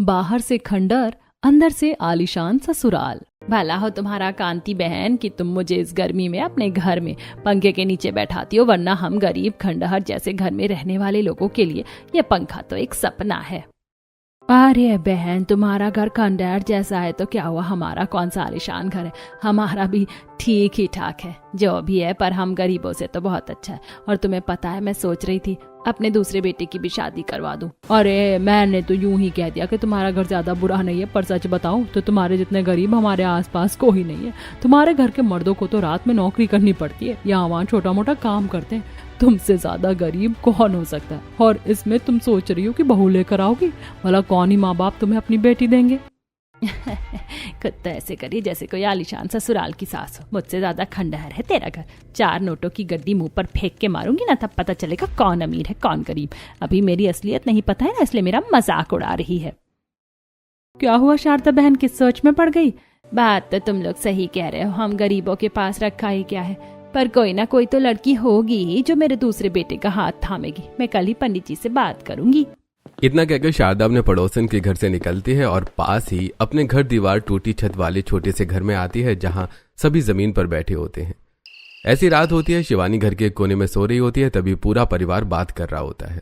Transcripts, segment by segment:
बाहर से खंडर, अंदर से आलीशान ससुराल। भला हो तुम्हारा कांति बहन कि तुम मुझे इस गर्मी में अपने घर में पंखे के नीचे बैठाती हो, वरना हम गरीब खंडहर जैसे घर में रहने वाले लोगों के लिए यह पंखा तो एक सपना है। अरे बहन, तुम्हारा घर खंडहर जैसा है तो क्या हुआ, हमारा कौन सा आलीशान घर है। हमारा भी ठीक ही ठाक है जो भी है, पर हम गरीबों से तो बहुत अच्छा है। और तुम्हें पता है, मैं सोच रही थी अपने दूसरे बेटे की भी शादी करवा दूं। अरे मैंने तो यूं ही कह दिया कि तुम्हारा घर ज्यादा बुरा नहीं है, पर सच बताऊं तो तुम्हारे जितने गरीब हमारे आसपास कोई नहीं है। तुम्हारे घर के मर्दों को तो रात में नौकरी करनी पड़ती है, यहाँ वहाँ छोटा मोटा काम करते हैं। तुमसे ज्यादा गरीब कौन हो सकता है। और इसमें तुम सोच रही हो कि बहू लेकर आओगी, भला कौन ही माँ बाप तुम्हें अपनी बेटी देंगे। खुद तो ऐसे करिए जैसे कोई आलीशान ससुराल की सास हो। मुझसे ज्यादा खंडहर है तेरा घर। 4 नोटों की गड्डी मुंह पर फेंक के मारूंगी ना, तब पता चलेगा कौन अमीर है कौन गरीब। अभी मेरी असलियत नहीं पता है ना, इसलिए मेरा मजाक उड़ा रही है। क्या हुआ शारदा बहन, किस सोच में पड़ गई। बात तो तुम लोग सही कह रहे हो, हम गरीबों के पास रखा ही क्या है, पर कोई ना कोई तो लड़की होगी जो मेरे दूसरे बेटे का हाथ थामेगी। मैं कल ही पंडित जी से बात करूंगी। इतना कहकर शारदा अपने पड़ोसन के घर से निकलती है और पास ही अपने घर दीवार टूटी छत वाले छोटे से घर में आती है, जहां सभी जमीन पर बैठे होते हैं। ऐसी रात होती है, शिवानी घर के कोने में सो रही होती है, तभी पूरा परिवार बात कर रहा होता है।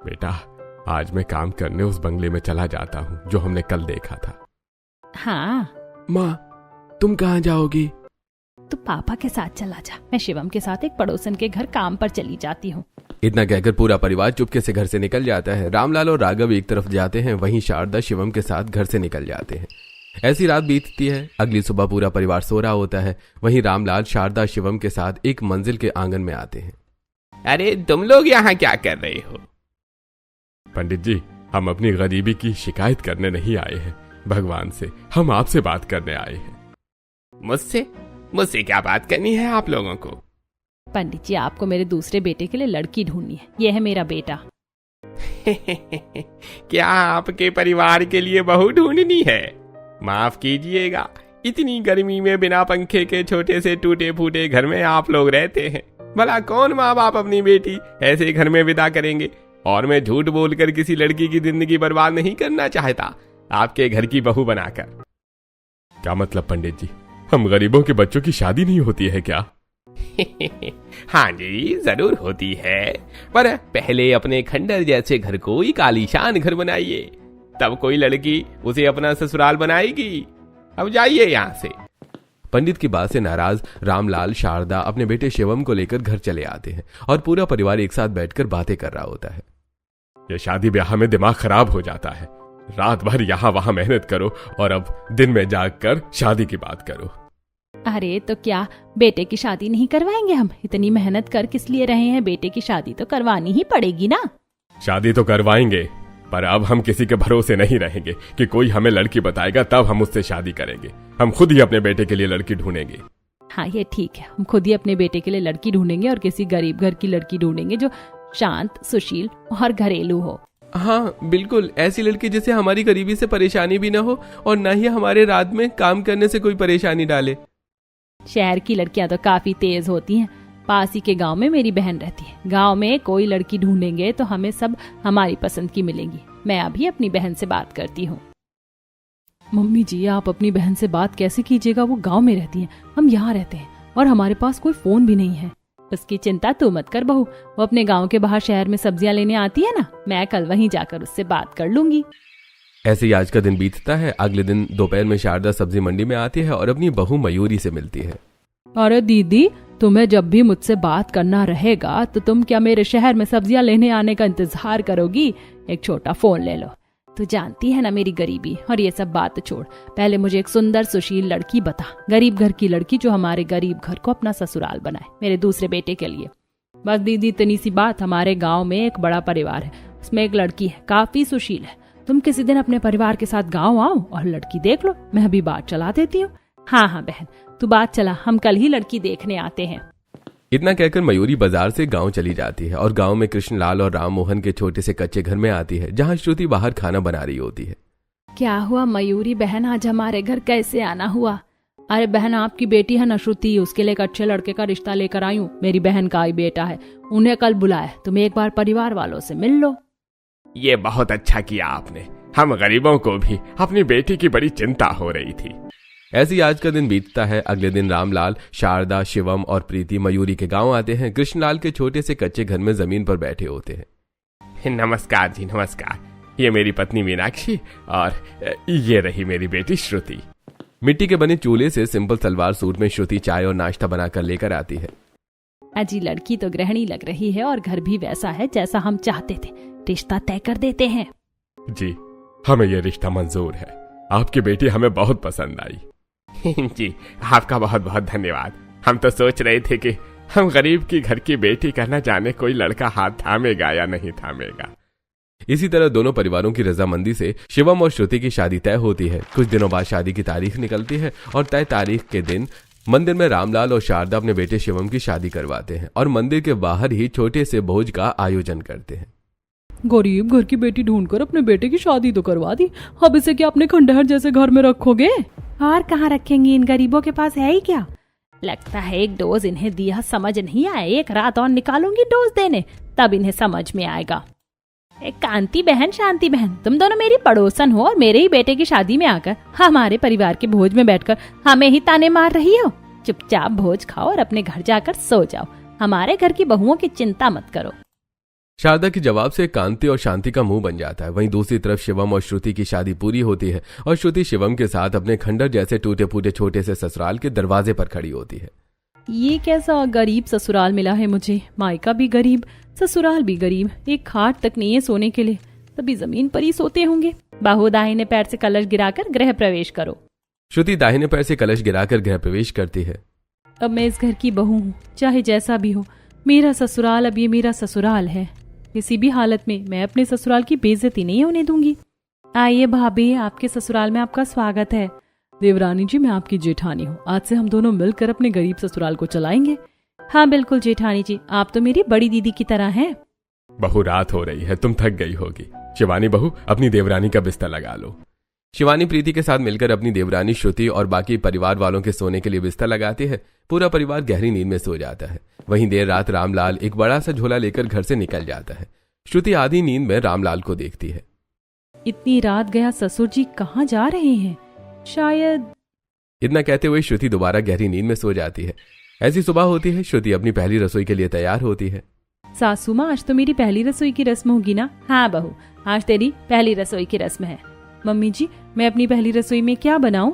बेटा, आज मैं काम करने उस बंगले में चला जाता हूँ जो हमने कल देखा था। हाँ। माँ, तुम कहाँ जाओगी। तो पापा के साथ चला जा, मैं शिवम के साथ एक पड़ोसन के घर काम पर चली जाती हूँ। इतना कहकर पूरा परिवार चुपके से घर से निकल जाता है। रामलाल और राघव एक तरफ जाते हैं, वहीं शारदा शिवम के साथ घर से निकल जाते हैं। ऐसी रात बीतती है। अगली सुबह पूरा परिवार सो रहा होता है, वहीं रामलाल शारदा शिवम के साथ एक मंजिल के आंगन में आते हैं। अरे तुम लोग यहाँ क्या कर रहे हो। पंडित जी, हम अपनी गरीबी की शिकायत करने नहीं आए हैं, भगवान से हम आपसे बात करने आए हैं। मुझसे क्या बात करनी है आप लोगों को। पंडित जी, आपको मेरे दूसरे बेटे के लिए लड़की ढूंढनी है। यह है मेरा बेटा। क्या आपके परिवार के लिए बहू ढूंढनी है। माफ कीजिएगा, इतनी गर्मी में बिना पंखे के छोटे से टूटे फूटे घर में आप लोग रहते हैं। भला कौन माँ बाप अपनी बेटी ऐसे घर में विदा करेंगे। और मैं झूठ बोलकर किसी लड़की की जिंदगी बर्बाद नहीं करना चाहता आपके घर की बहू बनाकर। क्या मतलब पंडित जी, हम गरीबों के बच्चों की शादी नहीं होती है क्या। हाँ जी, जरूर होती है, पर पहले अपने खंडर जैसे घर को एक आलीशान घर बनाइए, तब कोई लड़की उसे अपना ससुराल बनाएगी। अब जाइए यहाँ से। पंडित की बात से नाराज रामलाल शारदा अपने बेटे शिवम को लेकर घर चले आते हैं और पूरा परिवार एक साथ बैठकर बातें कर रहा होता है। यह शादी ब्याह में दिमाग खराब हो जाता है। रात भर यहाँ वहां मेहनत करो और अब दिन में जागकर शादी की बात करो। अरे तो क्या बेटे की शादी नहीं करवाएंगे हम। इतनी मेहनत कर किस लिए रहे हैं, बेटे की शादी तो करवानी ही पड़ेगी ना। शादी तो करवाएंगे, पर अब हम किसी के भरोसे नहीं रहेंगे कि कोई हमें लड़की बताएगा तब हम उससे शादी करेंगे। हम खुद ही अपने बेटे के लिए लड़की ढूंढेंगे। हाँ, ये ठीक है, हम खुद ही अपने बेटे के लिए लड़की ढूंढेंगे और किसी गरीब घर की लड़की ढूंढेंगे जो शांत, सुशील और घरेलू हो। हाँ बिल्कुल, ऐसी लड़की जिसे हमारी गरीबी से परेशानी भी न हो और न ही हमारे रात में काम करने से कोई परेशानी डाले। शहर की लड़कियां तो काफी तेज होती हैं। पास ही के गांव में मेरी बहन रहती है। गांव में कोई लड़की ढूंढेंगे तो हमें सब हमारी पसंद की मिलेंगी। मैं अभी अपनी बहन से बात करती हूँ। मम्मी जी, आप अपनी बहन से बात कैसे कीजिएगा, वो गांव में रहती है, हम यहाँ रहते हैं और हमारे पास कोई फोन भी नहीं है। उसकी चिंता तू मत कर बहू, वो अपने गांव के बाहर शहर में सब्जियां लेने आती है ना, मैं कल वहीं जाकर उससे बात कर लूंगी। ऐसे ही आज का दिन बीतता है। अगले दिन दोपहर में शारदा सब्जी मंडी में आती है और अपनी बहू मयूरी से मिलती है। अरे दीदी, तुम्हें जब भी मुझसे बात करना रहेगा तो तुम क्या मेरे शहर में सब्जियां लेने आने का इंतजार करोगी। एक छोटा फोन ले लो। तू जानती है ना मेरी गरीबी, और ये सब बात छोड़, पहले मुझे एक सुंदर सुशील लड़की बता, गरीब घर की लड़की जो हमारे गरीब घर को अपना ससुराल बनाए, मेरे दूसरे बेटे के लिए। बस दीदी, इतनी सी बात। हमारे गांव में एक बड़ा परिवार है, उसमें एक लड़की है, काफी सुशील है। तुम किसी दिन अपने परिवार के साथ गांव आओ और लड़की देख लो, मैं अभी बात चला देती हूँ। हाँ हाँ बहन, तू बात चला, हम कल ही लड़की देखने आते हैं। इतना कहकर मयूरी बाजार से गांव चली जाती है और गांव में कृष्णलाल और राम मोहन के छोटे से कच्चे घर में आती है, जहां श्रुति बाहर खाना बना रही होती है। क्या हुआ मयूरी बहन, आज हमारे घर कैसे आना हुआ। अरे बहन, आपकी बेटी है ना श्रुति, उसके लिए एक अच्छे लड़के का रिश्ता लेकर आई हूँ। मेरी बहन का ही बेटा है, उन्हें कल बुलाया, तुम एक बार परिवार वालों से मिल लो। ये बहुत अच्छा किया आपने, हम गरीबों को भी अपनी बेटी की बड़ी चिंता हो रही थी। ऐसे ही आज का दिन बीतता है। अगले दिन रामलाल, शारदा, शिवम और प्रीति मयूरी के गांव आते हैं। कृष्णलाल के छोटे से कच्चे घर में जमीन पर बैठे होते हैं। नमस्कार जी, नमस्कार। ये मेरी पत्नी मीनाक्षी और ये रही मेरी बेटी श्रुति। मिट्टी के बने चूल्हे से सिंपल सलवार सूट में श्रुति चाय और नाश्ता बनाकर लेकर आती है। अजी लड़की तो गृहिणी लग रही है और घर भी वैसा है जैसा हम चाहते थे। रिश्ता तय कर देते हैं। जी, हमें ये रिश्ता मंजूर है। आपकी बेटी हमें बहुत पसंद आई। जी, आपका बहुत बहुत धन्यवाद। हम तो सोच रहे थे कि हम गरीब की घर की बेटी का न जाने कोई लड़का हाथ थामेगा या नहीं थामेगा। इसी तरह दोनों परिवारों की रजामंदी से शिवम और श्रुति की शादी तय होती है। कुछ दिनों बाद शादी की तारीख निकलती है और तय तारीख के दिन मंदिर में रामलाल और शारदा अपने बेटे शिवम की शादी करवाते हैं और मंदिर के बाहर ही छोटे से भोज का आयोजन करते हैं। गरीब घर की बेटी ढूंढकर अपने बेटे की शादी तो करवा दी, अब इसे क्या अपने खंडहर जैसे घर में रखोगे? और कहाँ रखेंगे? इन गरीबों के पास है ही क्या? लगता है एक डोज इन्हें दिया समझ नहीं आए। एक रात और निकालूंगी डोज देने, तब इन्हें समझ में आएगा। कांति बहन, शांति बहन, तुम दोनों मेरी पड़ोसन हो और मेरे ही बेटे की शादी में आकर हमारे परिवार के भोज में बैठकर हमें ही ताने मार रही हो। चुपचाप भोज खाओ और अपने घर जाकर सो जाओ। हमारे घर की बहुओं की चिंता मत करो। शारदा के जवाब से कांति और शांति का मुंह बन जाता है। वहीं दूसरी तरफ शिवम और श्रुति की शादी पूरी होती है और श्रुति शिवम के साथ अपने खंडहर जैसे टूटे फूटे छोटे से ससुराल के दरवाजे पर खड़ी होती है। ये कैसा गरीब ससुराल मिला है मुझे। मायका भी गरीब, ससुराल भी गरीब, एक खाट तक नहीं है सोने के लिए, तभी जमीन पर ही सोते होंगे। बहू दाहिने पैर से कलश गिराकर गृह प्रवेश करो। श्रुति दाहिने पैर से कलश गिराकर गृह प्रवेश करती है। अब मैं इस घर की बहू हूँ, चाहे जैसा भी हो। मेरा ससुराल अब ये मेरा ससुराल है। किसी भी हालत में मैं अपने ससुराल की बेइज्जती नहीं होने दूंगी। आइए भाभी, आपके ससुराल में आपका स्वागत है। देवरानी जी, मैं आपकी जेठानी हूँ। आज से हम दोनों मिलकर अपने गरीब ससुराल को चलाएंगे। हाँ बिल्कुल जेठानी जी, आप तो मेरी बड़ी दीदी की तरह हैं। बहू, रात हो रही है, तुम थक गई होगी। शिवानी बहू, अपनी देवरानी का बिस्तर लगा लो। शिवानी प्रीति के साथ मिलकर अपनी देवरानी श्रुति और बाकी परिवार वालों के सोने के लिए बिस्तर लगाती है। पूरा परिवार गहरी नींद में सो जाता है। वहीं देर रात रामलाल एक बड़ा सा झोला लेकर घर से निकल जाता है। श्रुति आधी नींद में रामलाल को देखती है। इतनी रात गया ससुर जी कहाँ जा रहे हैं? शायद। इतना कहते हुए श्रुति दोबारा गहरी नींद में सो जाती है। ऐसी सुबह होती है। श्रुति अपनी पहली रसोई के लिए तैयार होती है। सासू माँ, आज तो मेरी पहली रसोई की रस्म होगी ना? हाँ बहू, आज तेरी पहली रसोई की रस्म है। मम्मी जी, मैं अपनी पहली रसोई में क्या बनाऊं?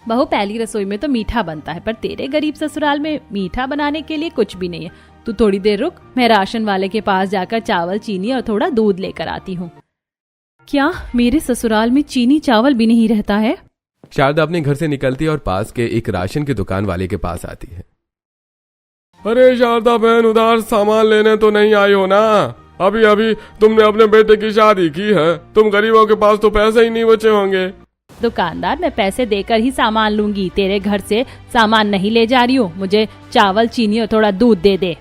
बहू, पहली रसोई में तो मीठा बनता है, पर तेरे गरीब ससुराल में मीठा बनाने के लिए कुछ भी नहीं है। तू थोड़ी देर रुक, मैं राशन वाले के पास जाकर चावल, चीनी और थोड़ा दूध लेकर आती हूँ। क्या मेरे ससुराल में चीनी चावल भी नहीं रहता है? शारदा अपने घर से निकलती है और पास के एक राशन की दुकान वाले के पास आती है। अरे शारदा बहन, उधार सामान लेने तो नहीं आई हो ना? अभी अभी तुमने अपने बेटे की शादी की है, तुम गरीबों के पास तो पैसे ही नहीं बचे होंगे। दुकानदार, मैं पैसे देकर ही सामान लूंगी, तेरे घर से सामान नहीं ले जा रही हूँ। मुझे चावल, चीनी और थोड़ा दूध दे दे।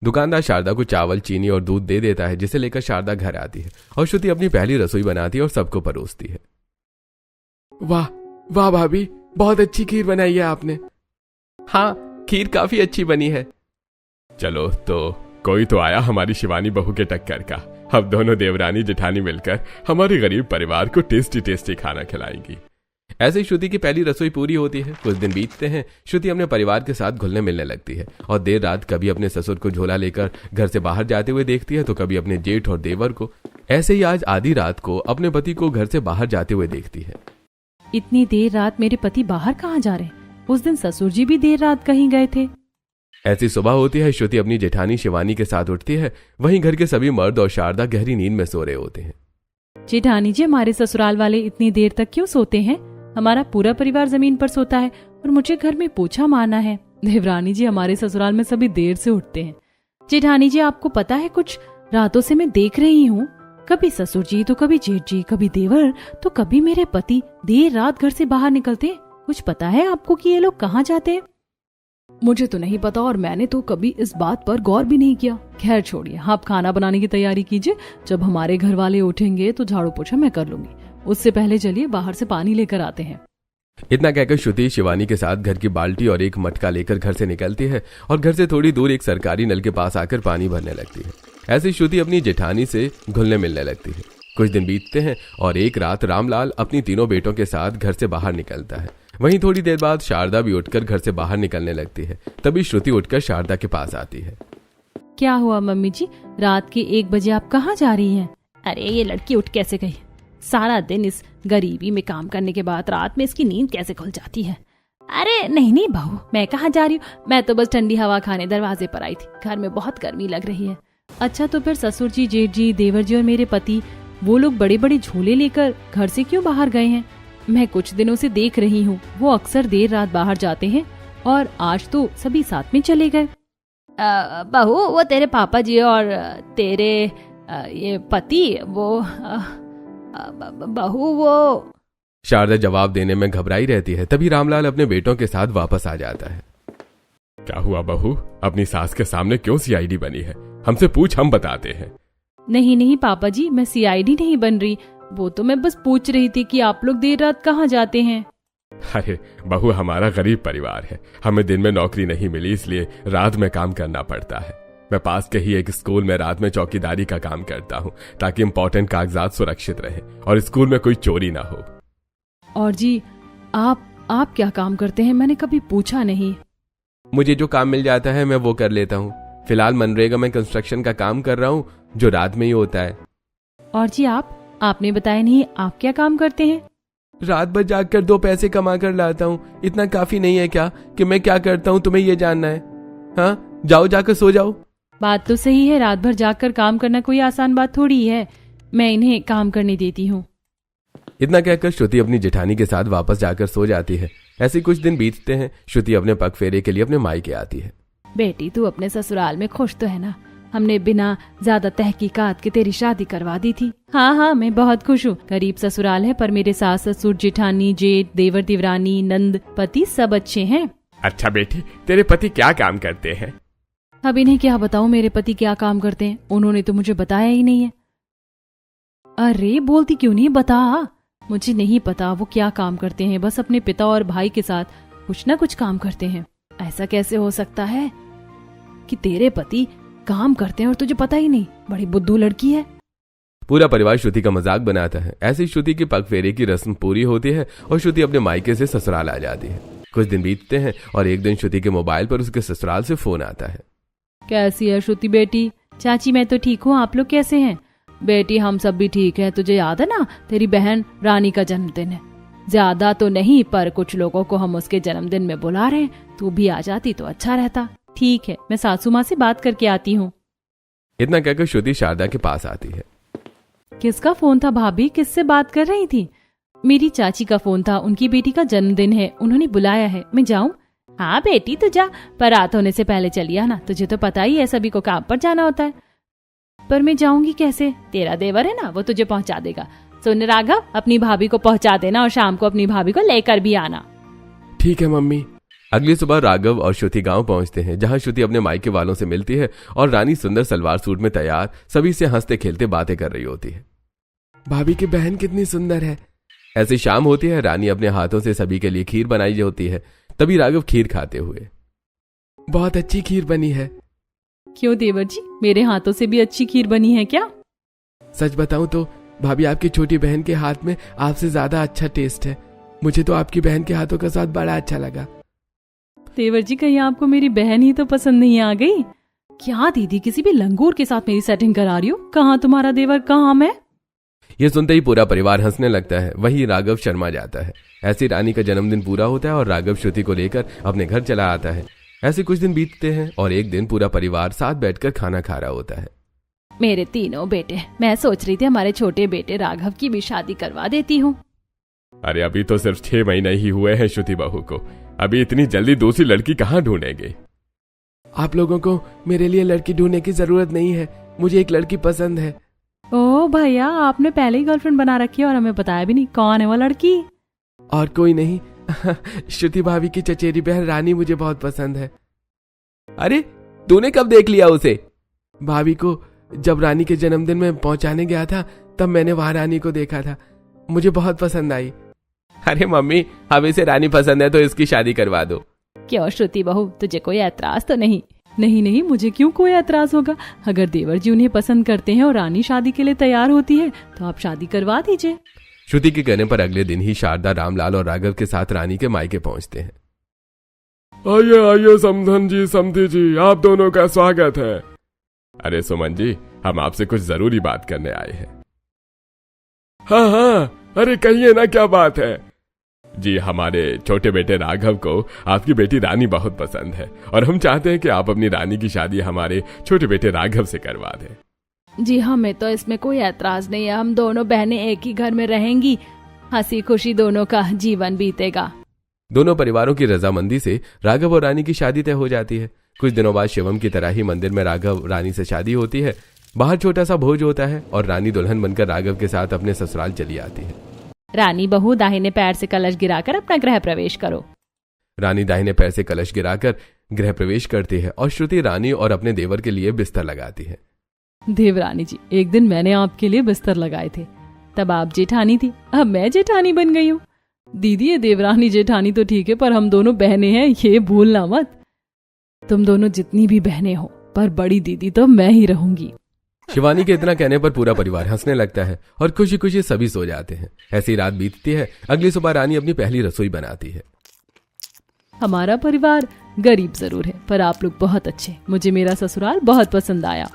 दुकानदार शारदा को चावल, चीनी और दूध दे देता है, जिसे लेकर शारदा घर आती है और श्रुति अपनी पहली रसोई बनाती है और सबको परोसती है। वाह वाह भाभी, बहुत अच्छी खीर बनाई है आपने। हाँ, खीर काफी अच्छी बनी है। चलो, तो कोई तो आया हमारी शिवानी बहू के टक्कर का। अब दोनों देवरानी जेठानी मिलकर हमारे गरीब परिवार को टेस्टी टेस्टी खाना खिलाएंगी। ऐसे ही श्रुति की पहली रसोई पूरी होती है। कुछ दिन बीतते हैं। श्रुति अपने परिवार के साथ घुलने मिलने लगती है और देर रात कभी अपने ससुर को झोला लेकर घर से बाहर जाते हुए देखती है, तो कभी अपने जेठ और देवर को। ऐसे ही आज आधी रात को अपने पति को घर से बाहर जाते हुए देखती है। इतनी देर रात मेरे पति बाहर कहाँ जा रहे? उस दिन ससुर जी भी देर रात कहीं गए थे। ऐसी सुबह होती है। श्रुति अपनी जेठानी शिवानी के साथ उठती है। वहीं घर के सभी मर्द और शारदा गहरी नींद में सो रहे होते हैं। जेठानी जी, हमारे ससुराल वाले इतनी देर तक क्यों सोते हैं? हमारा पूरा परिवार जमीन पर सोता है और मुझे घर में पोछा मारना है। देवरानी जी, हमारे ससुराल में सभी देर से उठते हैं। जेठानी जी, आपको पता है, कुछ रातों से मैं देख रही हूँ, कभी ससुर जी तो कभी जेठ जी, कभी देवर तो कभी मेरे पति देर रात घर से बाहर निकलते। कुछ पता है आपको कि ये लोग कहाँ जाते हैं? मुझे तो नहीं पता और मैंने तो कभी इस बात पर गौर भी नहीं किया। खैर छोड़िए, आप खाना बनाने की तैयारी कीजिए। जब हमारे घर वाले उठेंगे तो झाड़ू पोछा मैं कर लूंगी। उससे पहले चलिए बाहर से पानी लेकर आते हैं। इतना कहकर श्रुति शिवानी के साथ घर की बाल्टी और एक मटका लेकर घर से निकलती है और घर से थोड़ी दूर एक सरकारी नल के पास आकर पानी भरने लगती है। ऐसे श्रुति अपनी जेठानी से घुलने मिलने लगती है। कुछ दिन बीतते हैं और एक रात रामलाल अपनी तीनों बेटों के साथ घर से बाहर निकलता है। वहीं थोड़ी देर बाद शारदा भी उठकर घर से बाहर निकलने लगती है। तभी श्रुति उठकर शारदा के पास आती है। क्या हुआ मम्मी जी, रात के 1 बजे आप कहाँ जा रही हैं? अरे ये लड़की उठ कैसे गई? सारा दिन इस गरीबी में काम करने के बाद रात में इसकी नींद कैसे खुल जाती है? अरे नहीं बहू, मैं कहाँ जा रही हूँ, मैं तो बस ठंडी हवा खाने दरवाजे पर आई थी। घर में बहुत गर्मी लग रही है। अच्छा, तो फिर ससुर जी, जेठ जी, देवर जी और मेरे पति, वो लोग बड़े बड़े झोले लेकर घर से क्यों बाहर गए हैं? मैं कुछ दिनों से देख रही हूँ वो अक्सर देर रात बाहर जाते हैं और आज तो सभी साथ में चले गए। बहू, वो तेरे पापा जी और तेरे ये पति, वो बहू वो। शारदा जवाब देने में घबराई रहती है। तभी रामलाल अपने बेटों के साथ वापस आ जाता है। क्या हुआ बहू, अपनी सास के सामने क्यों सीआईडी बनी है? हमसे पूछ, हम बताते हैं। नहीं पापा जी, मैं सीआईडी नहीं बन रही। वो तो मैं बस पूछ रही थी कि आप लोग देर रात कहाँ जाते हैं। अरे बहू, हमारा गरीब परिवार है, हमें दिन में नौकरी नहीं मिली, इसलिए रात में काम करना पड़ता है। मैं पास के ही एक स्कूल में रात में चौकीदारी का काम करता हूँ ताकि इम्पोर्टेंट कागजात सुरक्षित रहे और स्कूल में कोई चोरी ना हो। और जी, आप क्या काम करते हैं? मैंने कभी पूछा नहीं। मुझे जो काम मिल जाता है मैं वो कर लेता हूँ। फिलहाल मनरेगा में कंस्ट्रक्शन का काम कर रहा हूँ, जो रात में ही होता है। और जी, आपने बताया नहीं, आप क्या काम करते हैं? रात भर जागकर 2 पैसे कमा कर लाता हूँ। इतना काफी नहीं है क्या कि मैं क्या करता हूँ तुम्हें ये जानना है? हाँ, जाओ जाकर सो जाओ। बात तो सही है, रात भर जागकर काम करना कोई आसान बात थोड़ी है। मैं इन्हें काम करने देती हूँ। इतना कहकर श्रुति अपनी जेठानी के साथ वापस जाकर सो जाती है। ऐसे कुछ दिन बीतते हैं। श्रुति अपने पग फेरे के लिए अपने मायके आती है। बेटी, तू अपने ससुराल में खुश तो है ना? हमने बिना ज्यादा तहकीकात के तेरी शादी करवा दी थी। हाँ, मैं बहुत खुश हूँ। गरीब ससुराल है पर मेरे सास ससुर, जेठानी, जेठ, देवर देवरानी, नंद, पति सब अच्छे हैं। अच्छा बेटी, तेरे पति क्या काम करते हैं? अब इन्हें क्या बताऊं मेरे पति क्या काम करते हैं? उन्होंने तो मुझे बताया ही नहीं है। अरे बोलती क्यों नहीं, बता। मुझे नहीं पता वो क्या काम करते हैं, बस अपने पिता और भाई के साथ कुछ ना कुछ काम करते हैं। ऐसा कैसे हो सकता है कि तेरे पति काम करते हैं और तुझे पता ही नहीं? बड़ी बुद्धू लड़की है। पूरा परिवार श्रुति का मजाक बनाता है। ऐसी श्रुति की पग फेरे की रस्म पूरी होती है और श्रुति अपने मायके से ससुराल आ जाती है। कुछ दिन बीतते हैं और एक दिन श्रुति के मोबाइल पर उसके ससुराल से फोन आता है। कैसी है श्रुति बेटी? चाची, मैं तो ठीक हूँ, आप लोग कैसे हैं? बेटी, हम सब भी ठीक है। तुझे याद है ना, तेरी बहन रानी का जन्मदिन है। ज्यादा तो नहीं पर कुछ लोगों को हम उसके जन्मदिन में बुला रहे हैं। तू भी आ जाती तो अच्छा रहता। ठीक है, मैं सासू माँ से बात करके आती हूँ। इतना कहकर श्रुति शारदा के पास आती है। किसका फोन था भाभी? किससे बात कर रही थी? मेरी चाची का फोन था, उनकी बेटी का जन्मदिन है, उन्होंने बुलाया है। मैं जाऊं? हाँ बेटी, तू जा, पर रात होने से पहले चली आना। तुझे तो पता ही है सभी को काम पर जाना होता है। पर मैं जाऊंगी कैसे? तेरा देवर है ना, वो तुझे पहुंचा देगा। सुन राघव, अपनी भाभी को पहुंचा देना और शाम को अपनी भाभी को लेकर भी आना। ठीक है मम्मी। अगली सुबह राघव और श्रुति गांव पहुंचते हैं, जहां श्रुति अपने मायके वालों से मिलती है और रानी सुंदर सलवार सूट में तैयार सभी से हंसते खेलते बातें कर रही होती है। भाभी की बहन कितनी सुंदर है। ऐसी शाम होती है। रानी अपने हाथों से सभी के लिए खीर बनाई होती है। तभी राघव खीर खाते हुए, बहुत अच्छी खीर बनी है। क्यों देवर जी, मेरे हाथों से भी अच्छी खीर बनी है क्या? सच बताऊं तो भाभी, आपकी छोटी बहन के हाथ में आपसे ज्यादा अच्छा टेस्ट है। मुझे तो आपकी बहन के हाथों का स्वाद बड़ा अच्छा लगा। देवर जी, कहीं आपको मेरी बहन ही तो पसंद नहीं आ गई क्या? दीदी किसी भी लंगूर के साथ मेरी सेटिंग करा रही हो। कहाँ तुम्हारा देवर, कहाँ मैं? ये सुनते ही पूरा परिवार हंसने लगता है। वहीं राघव शर्मा जाता है। ऐसी रानी का जन्मदिन पूरा होता है और राघव श्रुति को लेकर अपने घर चला आता है। ऐसे कुछ दिन बीतते हैं और एक दिन पूरा परिवार साथ बैठकर खाना खा रहा होता है। मेरे तीनों बेटे, मैं सोच रही थी हमारे छोटे बेटे राघव की भी शादी करवा देती हूँ। अरे अभी तो सिर्फ 6 महीने ही हुए हैं श्रुति बहू को, अभी इतनी जल्दी दूसरी लड़की कहाँ ढूंढेंगे? आप लोगों को मेरे लिए लड़की ढूंढने की जरूरत नहीं है, मुझे एक लड़की पसंद है। ओ भैया, आपने पहले ही गर्लफ्रेंड बना रखी है और हमें बताया भी नहीं। कौन है वो लड़की? और कोई नहीं, श्रुति भाभी की चचेरी बहन रानी मुझे बहुत पसंद है। अरे तूने कब देख लिया उसे? भाभी को जब रानी के जन्मदिन में पहुंचाने गया था तब मैंने वहां रानी को देखा था, मुझे बहुत पसंद आई। अरे मम्मी, अब इसे रानी पसंद है तो इसकी शादी करवा दो। क्यों श्रुति बहू, तुझे कोई ऐतराज तो नहीं? नहीं नहीं, मुझे क्यों कोई ऐतराज होगा। अगर देवर जी उन्हें पसंद करते हैं और रानी शादी के लिए तैयार होती है तो आप शादी करवा दीजिए। श्रुति के कहने पर अगले दिन ही शारदा, रामलाल और राघव के साथ रानी के मायके पहुंचते हैं। आइए आइए समधन जी, समधी जी, आप दोनों का स्वागत है। अरे सुमन जी, हम आपसे कुछ जरूरी बात करने आए हैं। हाँ हाँ, अरे कहिए ना, क्या बात है? जी, हमारे छोटे बेटे राघव को आपकी बेटी रानी बहुत पसंद है और हम चाहते हैं कि आप अपनी रानी की शादी हमारे छोटे बेटे राघव से करवा दें। जी हमें तो इसमें कोई ऐतराज नहीं है। हम दोनों बहनें एक ही घर में रहेंगी, हंसी खुशी दोनों का जीवन बीतेगा। दोनों परिवारों की रजामंदी से राघव और रानी की शादी तय हो जाती है। कुछ दिनों बाद शिवम की तरह ही मंदिर में राघव रानी से शादी होती है। बाहर छोटा सा भोज होता है और रानी दुल्हन बनकर राघव के साथ अपने ससुराल चली आती है। रानी बहू, दाहिने पैर से कलश गिराकर अपना गृह प्रवेश करो। रानी दाहिने पैर से कलश गिराकर गृह प्रवेश करती है और श्रुति रानी और अपने देवर के लिए बिस्तर लगाती है। देवरानी जी, एक दिन मैंने आपके लिए बिस्तर लगाए थे, तब आप जेठानी थी, अब मैं जेठानी बन गई हूँ। दीदी, ये देवरानी जेठानी तो ठीक है, पर हम दोनों बहनें हैं, ये भूलना मत। तुम दोनों जितनी भी बहनें हो, पर बड़ी दीदी तो मैं ही रहूंगी। शिवानी के इतना कहने पर पूरा परिवार हंसने लगता है और खुशी खुशी सभी सो जाते हैं। ऐसी रात बीतती है। अगली सुबह रानी अपनी पहली रसोई बनाती है। हमारा परिवार गरीब जरूर है, पर आप लोग बहुत अच्छे। मुझे मेरा ससुराल बहुत पसंद आया।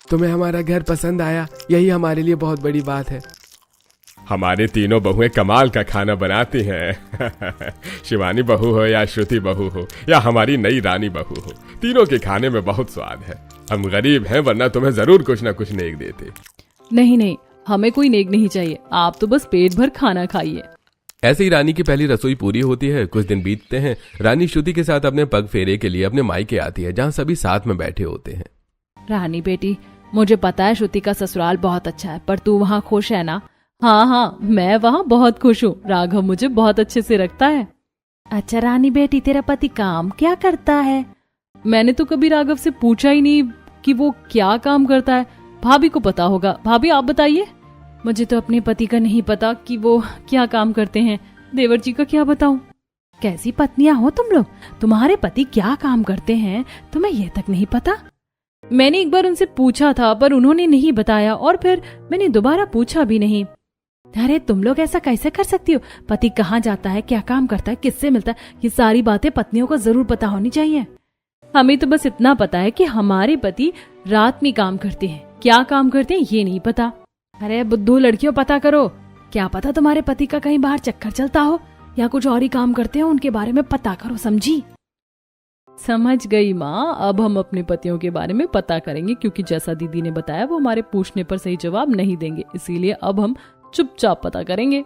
तुम्हें हमारा घर पसंद आया, यही हमारे लिए बहुत बड़ी बात है। हमारे तीनों बहुएं कमाल का खाना बनाती हैं। शिवानी बहू हो या श्रुति बहू हो या हमारी नई रानी बहू हो, तीनों के खाने में बहुत स्वाद है। हम गरीब हैं, वरना तुम्हें जरूर कुछ ना कुछ नेक देते। नहीं नहीं, हमें कोई नेक नहीं चाहिए, आप तो बस पेट भर खाना खाइए। ऐसे ही रानी की पहली रसोई पूरी होती है। कुछ दिन बीतते हैं। रानी श्रुति के साथ अपने पग फेरे के लिए अपने मायके आती है, जहाँ सभी साथ में बैठे होते हैं। रानी बेटी, मुझे पता है श्रुति का ससुराल बहुत अच्छा है, पर तू वहाँ खुश है ना? हाँ हाँ, मैं वहाँ बहुत खुश हूँ। राघव मुझे बहुत अच्छे से रखता है। अच्छा रानी बेटी, तेरा पति काम क्या करता है? मैंने तो कभी राघव से पूछा ही नहीं कि वो क्या काम करता है। भाभी को पता होगा। भाभी आप बताइए। मुझे तो अपने पति का नहीं पता कि वो क्या काम करते हैं। देवर जी का क्या बताऊं? कैसी पत्नियां हो तुम लोग? तुम्हारे पति क्या काम करते हैं तुम्हें ये तक नहीं पता? मैंने एक बार उनसे पूछा था, पर उन्होंने नहीं बताया, और फिर मैंने दोबारा पूछा भी नहीं। अरे तुम लोग ऐसा कैसे कर सकती हो? पति कहाँ जाता है, क्या काम करता है, किससे मिलता है, ये सारी बातें पत्नियों को जरूर पता होनी चाहिए। हमें तो बस इतना पता है कि हमारे पति रात में काम करते हैं, क्या काम करते हैं ये नहीं पता। अरे बुद्धू लड़कियों, पता करो। क्या पता तुम्हारे पति का कहीं बाहर चक्कर चलता हो या कुछ और ही काम करते हो, उनके बारे में पता करो, समझी? समझ गई माँ, अब हम अपने पतियों के बारे में पता करेंगे, क्योंकि जैसा दीदी ने बताया वो हमारे पूछने पर सही जवाब नहीं देंगे, इसीलिए अब हम चुपचाप पता करेंगे।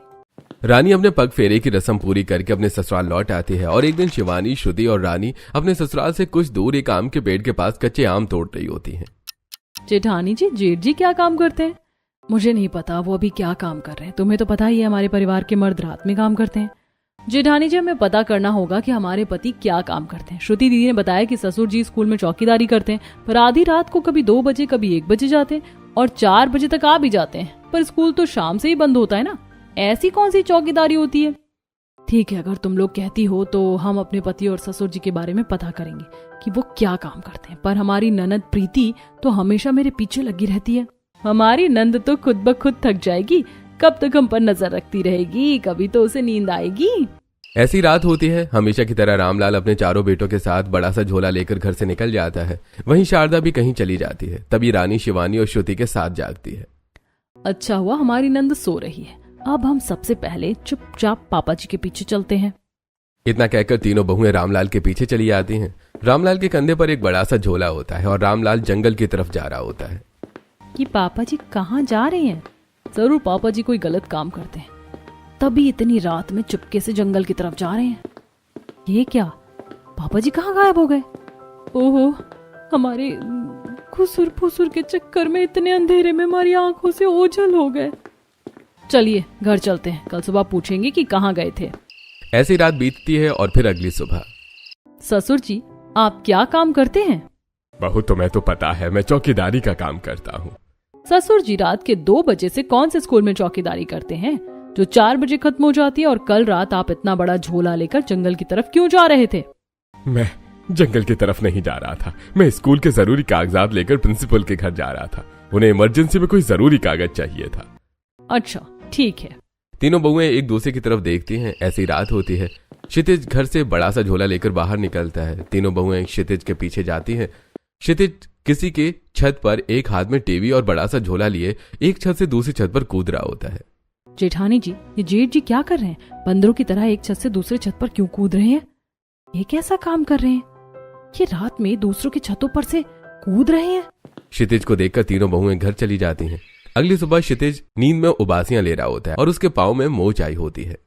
रानी अपने पग फेरे की रस्म पूरी करके अपने ससुराल लौट आती है और एक दिन शिवानी, श्रुति और रानी अपने ससुराल से कुछ दूर एक आम के पेड़ के पास कच्चे आम तोड़ रही होती हैं। जेठानी जी, जेठ जी क्या काम करते हैं? मुझे नहीं पता वो अभी क्या काम कर रहे हैं। तुम्हें तो पता ही है हमारे परिवार के मर्द रात में काम करते हैं। जेठानी जी, हमें पता करना होगा कि हमारे पति क्या काम करते हैं। श्रुति दीदी ने बताया कि ससुर जी स्कूल में चौकीदारी करते हैं, पर आधी रात को कभी 2 बजे कभी 1 बजे जाते हैं और 4 बजे तक आ भी जाते हैं, पर स्कूल तो शाम से ही बंद होता है ना। ऐसी कौन सी चौकीदारी होती है? ठीक है, अगर तुम लोग कहती हो तो हम अपने पति और ससुर जी के बारे में पता करेंगे कि वो क्या काम करते हैं। पर हमारी ननद प्रीति तो हमेशा मेरे पीछे लगी रहती है। हमारी नंद तो खुद ब खुद थक जाएगी, कब तक हम पर नजर रखती रहेगी, कभी तो उसे नींद आएगी। ऐसी रात होती है। हमेशा की तरह रामलाल अपने चारों बेटों के साथ बड़ा सा झोला लेकर घर से निकल जाता है। वहीं शारदा भी कहीं चली जाती है। तभी रानी, शिवानी और श्रुति के साथ जागती है। अच्छा हुआ हमारी नंद सो रही है। अब हम सबसे पहले चुपचाप पापा जी के पीछे चलते हैं। इतना कहकर तीनों बहुएं रामलाल के पीछे चली आती हैं। रामलाल के कंधे पर एक बड़ा सा झोला होता है और रामलाल जंगल की तरफ जा रहा होता है। कि पापा जी कहाँ जा रहे हैं? जरूर पापा जी कोई गलत काम करते हैं, तभी इतनी रात में चुपके से जंगल की तरफ जा रहे हैं। ये क्या, पापा जी कहाँ गायब हो गए? ओहो, हमारे खुसुर फुसुर के चक्कर में इतने अंधेरे में हमारी आंखों से ओझल हो गए। चलिए घर चलते हैं, कल सुबह पूछेंगे कि कहाँ गए थे। ऐसी रात बीतती है और फिर अगली सुबह। ससुर जी, आप क्या काम करते हैं? बहू, तुम्हें तो पता है मैं चौकीदारी का काम करता हूँ। ससुर जी रात के 2 बजे से कौन से स्कूल में चौकीदारी करते हैं? जो 4 बजे खत्म हो जाती है। और कल रात आप इतना बड़ा झोला लेकर जंगल की तरफ क्यों जा रहे थे? मैं जंगल की तरफ नहीं जा रहा था, मैं स्कूल के जरूरी कागजात लेकर प्रिंसिपल के घर जा रहा था। उन्हें इमरजेंसी में कोई जरूरी कागज चाहिए था। अच्छा ठीक है। तीनों बहुएं एक दूसरे की तरफ देखती हैं। ऐसी रात होती है। क्षितिज घर से बड़ा सा झोला लेकर बाहर निकलता है। तीनों बहुएं क्षितिज के पीछे जाती हैं। क्षितिज किसी के छत पर एक हाथ में टीवी और बड़ा सा झोला लिए एक छत से दूसरी छत पर कूद रहा होता है। जेठानी जी, ये जेठ जी क्या कर रहे हैं? बंदरों की तरह एक छत से दूसरे छत पर क्यों कूद रहे हैं? ये कैसा काम कर रहे हैं? ये रात में दूसरों की छतों पर से कूद रहे हैं। क्षितिज को देखकर तीनों बहुएं घर चली जाती हैं। अगली सुबह क्षितिज नींद में उबासियां ले रहा होता है और उसके पाँव में मोच आई होती है।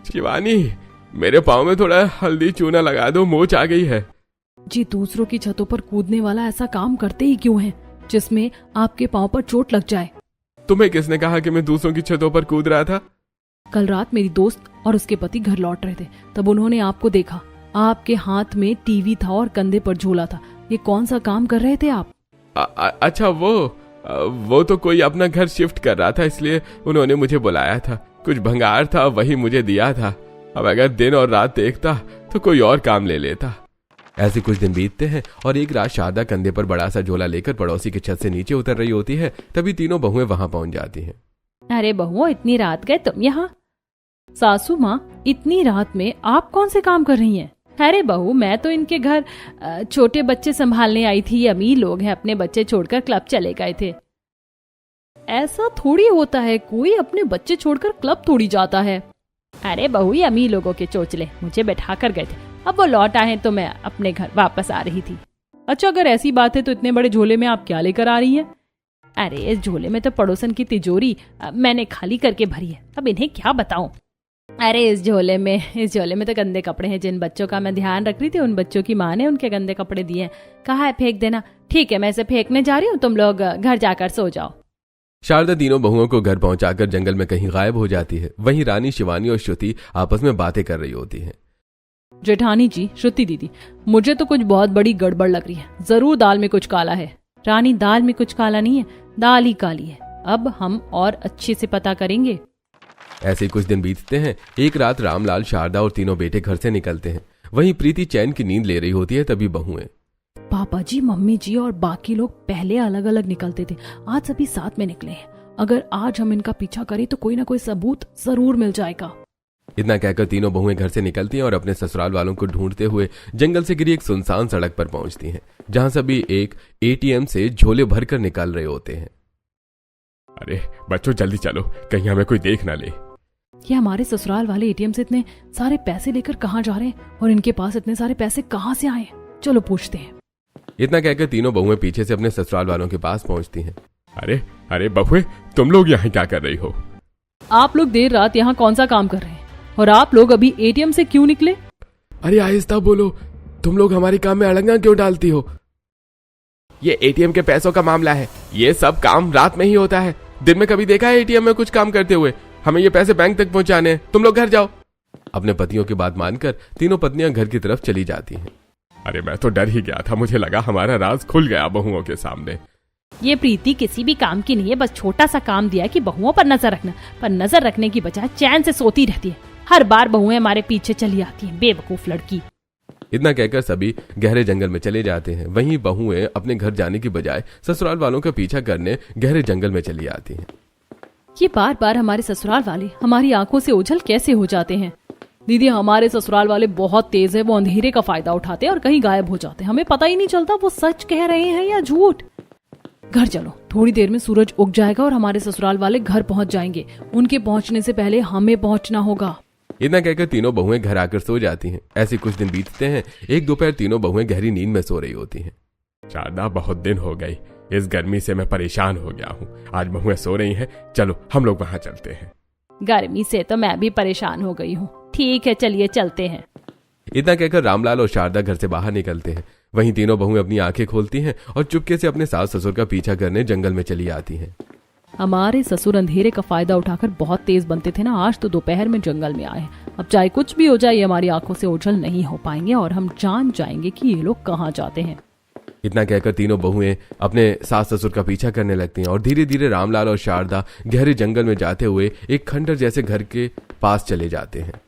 शिवानी, मेरे पाँव में थोड़ा हल्दी चूना लगा दो, मोच आ गई है। जी, दूसरों की छतों पर कूदने वाला ऐसा काम करते ही क्यों है जिसमें आपके पाँव पर चोट लग जाए? तुम्हें किसने कहा कि मैं दूसरों की छतों पर कूद रहा था? कल रात मेरी दोस्त और उसके पति घर लौट रहे थे, तब उन्होंने आपको देखा। आपके हाथ में टीवी था और कंधे पर झोला था। ये कौन सा काम कर रहे थे आप? अच्छा, वो तो कोई अपना घर शिफ्ट कर रहा था, इसलिए उन्होंने मुझे बुलाया था। कुछ भंगार था, वही मुझे दिया था। अब अगर दिन और रात देखता तो कोई और काम ले लेता। ऐसे कुछ दिन बीतते हैं और एक रात शारदा कंधे पर बड़ा सा झोला लेकर पड़ोसी की छत से नीचे उतर रही होती है। तभी तीनों बहुएं वहां पहुंच जाती हैं। अरे बहुओं, इतनी रात गए तुम यहाँ? सासू माँ, इतनी रात में आप कौन से काम कर रही हैं? अरे बहू, मैं तो इनके घर छोटे बच्चे संभालने आई थी। ये अमीर लोग हैं, अपने बच्चे छोड़कर क्लब चले गए थे। ऐसा थोड़ी होता है, कोई अपने बच्चे छोड़कर क्लब थोड़ी जाता है। अरे बहू, ये अमीर लोगों के चोचले मुझे बैठा कर गए थे। अब वो लौट आए तो मैं अपने घर वापस आ रही थी। अच्छा, अगर ऐसी बात है तो इतने बड़े झोले में आप क्या लेकर आ रही हैं? अरे इस झोले में तो पड़ोसन की तिजोरी मैंने खाली करके भरी है, अब इन्हें क्या बताऊं। अरे इस झोले में तो गंदे कपड़े हैं। जिन बच्चों का मैं ध्यान रख रही थी उन बच्चों की माँ ने उनके गंदे कपड़े दिए हैं। कहा है फेंक देना। ठीक है, मैं इसे फेंकने जा रही हूँ, तुम लोग घर जाकर सो जाओ। शारदा तीनों बहुओं को घर पहुंचाकर जंगल में कहीं गायब हो जाती है। वहीं रानी, शिवानी और श्रुति आपस में बातें कर रही होती हैं। जेठानी जी, श्रुति दीदी, मुझे तो कुछ बहुत बड़ी गड़बड़ लग रही है। जरूर दाल में कुछ काला है। रानी, दाल में कुछ काला नहीं है, दाल ही काली है। अब हम और अच्छे से पता करेंगे। ऐसे ही कुछ दिन बीतते हैं। एक रात रामलाल, शारदा और तीनों बेटे घर से निकलते हैं। वहीं प्रीति चैन की नींद ले रही होती है। तभी बहुएं, पापा जी, मम्मी जी और बाकी लोग पहले अलग अलग निकलते थे, आज सभी साथ में निकले हैं। अगर आज हम इनका पीछा करें तो कोई ना कोई सबूत जरूर मिल जाएगा। इतना कहकर तीनों बहुएं घर से निकलती हैं और अपने ससुराल वालों को ढूंढते हुए जंगल से घिरी एक सुनसान सड़क पर पहुंचती हैं, जहां सभी एक एटीएम से झोले भरकर निकाल रहे होते हैं। अरे बच्चों, जल्दी चलो, कहीं हमें कोई देख ना ले। ये हमारे ससुराल वाले एटीएम से इतने सारे पैसे लेकर कहाँ जा रहे हैं और इनके पास इतने सारे पैसे कहाँ से आए? चलो पूछते हैं। इतना कहकर तीनों बहुएं पीछे से अपने ससुराल वालों के पास पहुंचती हैं। अरे बहुए, तुम लोग यहाँ क्या कर रही हो? आप लोग देर रात यहाँ कौन सा काम कर रहे हैं और आप लोग अभी एटीएम से क्यों निकले? अरे आहिस्ता बोलो, तुम लोग हमारे काम में अड़ंगा क्यों डालती हो? ये एटीएम के पैसों का मामला है। ये सब काम रात में ही होता है। दिन में कभी देखा है एटीएम में कुछ काम करते हुए? हमें ये पैसे बैंक तक पहुंचाने हैं। तुम लोग घर जाओ। अपने पतियों की बात मानकर तीनों पत्नियां घर की तरफ चली जाती हैं। अरे मैं तो डर ही गया था, मुझे लगा हमारा राज खुल गया बहुओं के सामने। ये प्रीति किसी भी काम की नहीं है, बस छोटा सा काम दिया है कि बहुओं पर नजर रखना, पर नजर रखने की बजाय चैन से सोती रहती है। हर बार बहुएं हमारे पीछे चली आती हैं, बेवकूफ लड़की। इतना कहकर सभी गहरे जंगल में चले जाते हैं। वहीं बहुएं अपने घर जाने की बजाय ससुराल वालों का पीछा करने गहरे जंगल में चली आती हैं। ये बार बार हमारे ससुराल वाले हमारी आंखों से ओझल कैसे हो जाते हैं? दीदी, हमारे ससुराल वाले बहुत तेज है। वो अंधेरे का फायदा उठाते हैं और कहीं गायब हो जाते हैं। हमें पता ही नहीं चलता वो सच कह रहे हैं या झूठ। घर चलो, थोड़ी देर में सूरज उग जाएगा और हमारे ससुराल वाले घर पहुंच जाएंगे। उनके पहुंचने से पहले हमें पहुंचना होगा। इतना कहकर तीनों बहुएं घर आकर सो जाती हैं। ऐसे कुछ दिन बीतते हैं। एक दोपहर तीनों बहुएं गहरी नींद में सो रही होती हैं। शारदा, बहुत दिन हो गई, इस गर्मी से मैं परेशान हो गया हूँ। आज बहुएं सो रही हैं, चलो हम लोग वहां चलते हैं। गर्मी से तो मैं भी परेशान हो गई हूँ। ठीक है, चलिए चलते हैं। इतना कहकर रामलाल और शारदा घर से बाहर निकलते हैं। वहीं तीनों बहुएं अपनी आंखें खोलती हैं और चुपके से अपने सास ससुर का पीछा करने जंगल में चली आती हैं। हमारे ससुर अंधेरे का फायदा उठाकर बहुत तेज बनते थे ना, आज तो दोपहर में जंगल में आए। अब चाहे कुछ भी हो जाए, ये हमारी आंखों से ओझल नहीं हो पाएंगे और हम जान जाएंगे कि ये लोग कहाँ जाते हैं। इतना कहकर तीनों बहुएं अपने सास ससुर का पीछा करने लगती हैं और धीरे धीरे रामलाल और शारदा गहरे जंगल में जाते हुए एक खंडर जैसे घर के पास चले जाते हैं।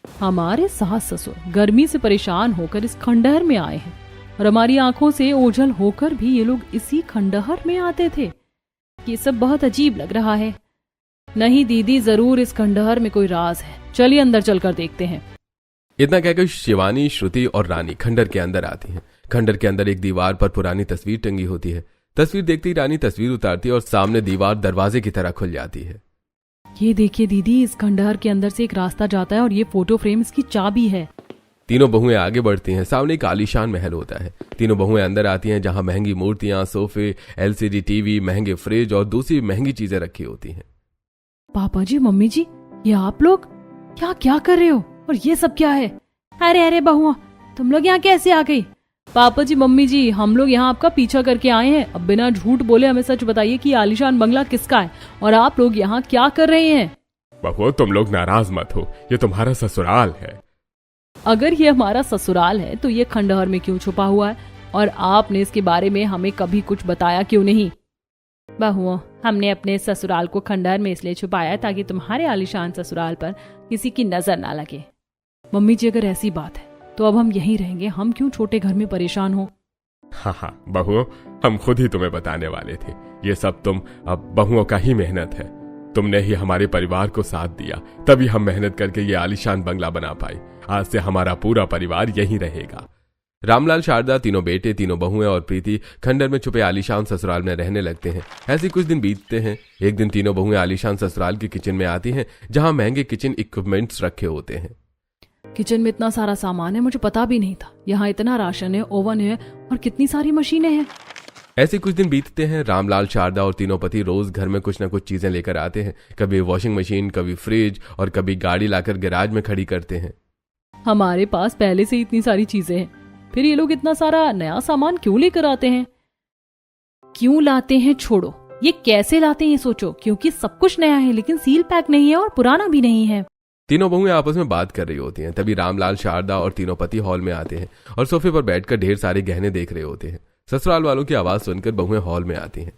हमारे सास ससुर गर्मी से परेशान होकर इस खंडहर में आए हैं और हमारी आंखों से ओझल होकर भी ये लोग इसी खंडहर में आते थे। ये सब बहुत अजीब लग रहा है। नहीं दीदी, जरूर इस खंडहर में कोई राज है। चलिए अंदर चलकर देखते हैं। इतना कहकर शिवानी, श्रुति और रानी खंडर के अंदर आती हैं। खंडर के अंदर एक दीवार पर पुरानी तस्वीर टंगी होती है। तस्वीर देखते ही रानी तस्वीर उतारती है और सामने दीवार दरवाजे की तरह खुल जाती है। ये देखिए दीदी, इस खंडहर के अंदर से एक रास्ता जाता है और ये फोटो फ्रेम इसकी चाबी है। तीनों बहुएं आगे बढ़ती हैं। सामने एक आलीशान महल होता है। तीनों बहुएं अंदर आती हैं जहां महंगी मूर्तियां, सोफे, एलसीडी टीवी, महंगे फ्रिज और दूसरी महंगी चीजें रखी होती हैं। पापा जी, मम्मी जी, ये आप लोग क्या क्या कर रहे हो और ये सब क्या है? अरे अरे बहुआ, तुम लोग यहाँ कैसे आ गई? पापा जी, मम्मी जी, हम लोग यहाँ आपका पीछा करके आए हैं। अब बिना झूठ बोले हमें सच बताइए कि आलीशान बंगला किसका है और आप लोग यहाँ क्या कर रहे हैं? बहुओं, तुम लोग नाराज मत हो, ये तुम्हारा ससुराल है। अगर ये हमारा ससुराल है तो ये खंडहर में क्यों छुपा हुआ है और आपने इसके बारे में हमें कभी कुछ बताया क्यों नहीं? बहुओं, हमने अपने ससुराल को खंडहर में इसलिए छुपाया ताकि तुम्हारे आलीशान ससुराल पर किसी की नजर ना लगे। मम्मी जी, अगर ऐसी बात है तो अब हम यहीं रहेंगे। हम क्यों छोटे घर में परेशान हो? हाँ बहुओं, हम खुद ही तुम्हें बताने वाले थे। ये सब तुम अब बहुओं का ही मेहनत है। तुमने ही हमारे परिवार को साथ दिया, तभी हम मेहनत करके ये आलीशान बंगला बना पाए। आज से हमारा पूरा परिवार यहीं रहेगा। रामलाल, शारदा, तीनों बेटे, तीनों बहुएं और प्रीति खंडर में छुपे आलीशान ससुराल में रहने लगते हैं। ऐसे कुछ दिन बीतते हैं। एक दिन तीनों बहुएं आलीशान ससुराल के किचन में आती हैं जहां महंगे किचन इक्विपमेंट्स रखे होते हैं। किचन में इतना सारा सामान है, मुझे पता भी नहीं था। यहाँ इतना राशन है, ओवन है और कितनी सारी मशीनें हैं। ऐसे कुछ दिन बीतते हैं। रामलाल, शारदा और तीनों पति रोज घर में कुछ न कुछ चीजें लेकर आते हैं। कभी वॉशिंग मशीन, कभी फ्रिज और कभी गाड़ी लाकर गैराज में खड़ी करते हैं। हमारे पास पहले से इतनी सारी चीजें हैं, फिर ये लोग इतना सारा नया सामान क्यों लेकर आते हैं? क्यों लाते हैं छोड़ो, ये कैसे लाते हैं ये सोचो। क्योंकि सब कुछ नया है लेकिन सील पैक नहीं है और पुराना भी नहीं है। तीनों बहुएं आपस में बात कर रही होती हैं। तभी रामलाल, शारदा और तीनों पति हॉल में आते हैं और सोफे पर बैठकर ढेर सारे गहने देख रहे होते हैं। ससुराल वालों की आवाज सुनकर बहुएं हॉल में आती हैं।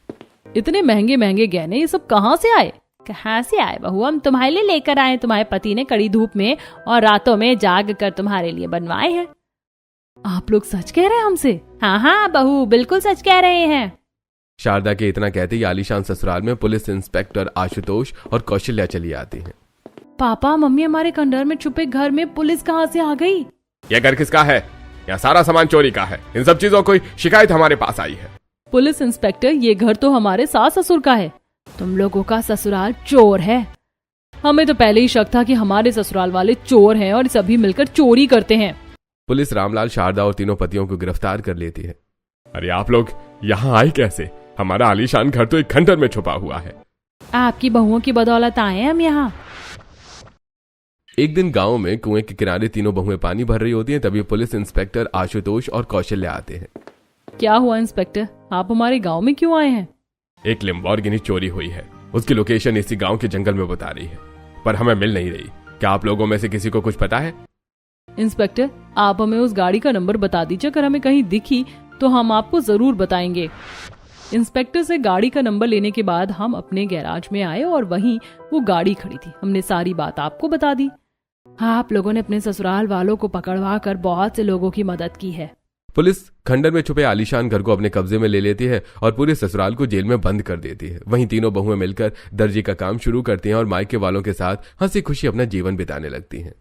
इतने महंगे महंगे गहने ये सब कहाँ से आए? कहाँ से आए बहू? हम तुम्हारे लिए लेकर आए। तुम्हारे पति ने कड़ी धूप में और रातों में जाग कर तुम्हारे लिए बनवाए हैं। आप लोग सच कह रहे हैं हमसे? हाँ हाँ बहू, बिल्कुल सच कह रहे हैं। शारदा के इतना कहते ही आलीशान ससुराल में पुलिस इंस्पेक्टर आशुतोष और कौशल्या चली आती हैं। पापा मम्मी, हमारे खंडहर में छुपे घर में पुलिस कहाँ से आ गई? यह घर किसका है? यह सारा सामान चोरी का है। इन सब चीजों की शिकायत हमारे पास आई है। पुलिस इंस्पेक्टर, ये घर तो हमारे सास ससुर का है। तुम लोगों का ससुराल चोर है। हमें तो पहले ही शक था कि हमारे ससुराल वाले चोर हैं और सभी मिलकर चोरी करते हैं। पुलिस रामलाल, शारदा और तीनों पतियों को गिरफ्तार कर लेती है। अरे आप लोग यहाँ आए कैसे? हमारा आलीशान घर तो एक खंडहर में छुपा हुआ है। आपकी बहुओं की बदौलत आए हम यहाँ। एक दिन गांव में कुएं के किनारे तीनों बहुएं पानी भर रही होती हैं। तभी पुलिस इंस्पेक्टर आशुतोष और कौशल्या आते हैं। क्या हुआ इंस्पेक्टर, आप हमारे गांव में क्यों आए हैं? एक लैम्बोर्गिनी चोरी हुई है। उसकी लोकेशन इसी गांव के जंगल में बता रही है, पर हमें मिल नहीं रही। क्या आप लोगों में से किसी को कुछ पता है? इंस्पेक्टर, आप हमें उस गाड़ी का नंबर बता दीजिए। अगर हमें कहीं दिखी तो हम आपको जरूर बताएंगे। इंस्पेक्टर से गाड़ी का नंबर लेने के बाद हम अपने गैराज में आए और वहीं वो गाड़ी खड़ी थी। हमने सारी बात आपको बता दी। हाँ, आप लोगों ने अपने ससुराल वालों को पकड़वा कर बहुत से लोगों की मदद की है। पुलिस खंडर में छुपे आलीशान घर को अपने कब्जे में ले लेती है और पूरे ससुराल को जेल में बंद कर देती है। वहीं तीनों बहुएं मिलकर दर्जी का काम शुरू करती हैं और मायके वालों के साथ हंसी खुशी अपना जीवन बिताने लगती हैं।